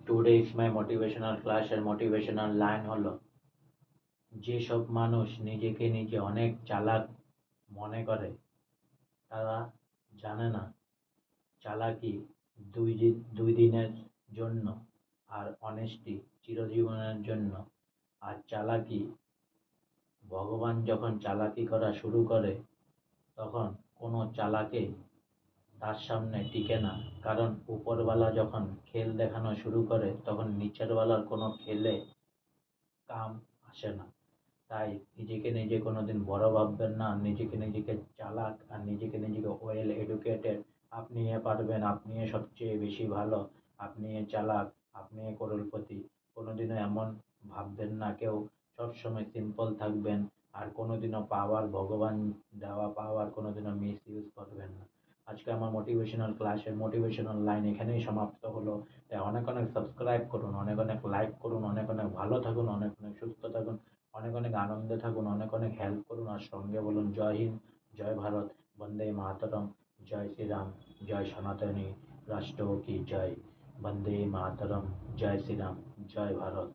Today's my motivational class এর motivational line হলো, যেসব মানুষ নিজেকে নিজে অনেক চালাক মনে করে তারা জানে না চালাকি দুই দিনের জন্য আর অনেস্টি চিরজীবনের জন্য। আর চালাকি, ভগবান যখন চালাকি করা শুরু করে তখন কোনো চালাকে তার সামনে টিকে না। কারণ উপরওয়ালা যখন খেল দেখানো শুরু করে তখন নিচেরওয়ালার কোনো খেলে কাম আসে না। তাই নিজেকে নিজে কোনোদিন বড় ভাববেন না, নিজেকে চালাক আর নিজেকে ওয়েল এডুকেটেড আপনি পারবেন, আপনি সবচেয়ে বেশি ভালো, আপনি চালাক, আপনি করোড়পতি কোনোদিনও এমন ভাববেন না কেউ। সবসময় সিম্পল থাকবেন আর কোনোদিনও পাওয়ার, ভগবান দেওয়া পাওয়ার কোনোদিনও মিস ইউজ করবেন না। আজকে আমার মোটিভেশনাল ক্লাসের মোটিভেশনাল লাইন এখানেই সমাপ্ত হলো। তাই অনেক অনেক সাবস্ক্রাইব করুন, অনেক অনেক লাইক করুন, অনেক অনেক ভালো থাকুন, অনেক অনেক সুস্থ থাকুন, অনেক অনেক আনন্দে থাকুন, অনেক অনেক হেল্প করুন। আর সঙ্গে বলুন জয় হিন্দ, জয় ভারত, বন্দে মাতরম, জয় শ্রীরাম, জয় সনাতনী রাষ্ট্র কি জয়, বন্দে মাতরম, জয় শ্রীরাম, জয় ভারত।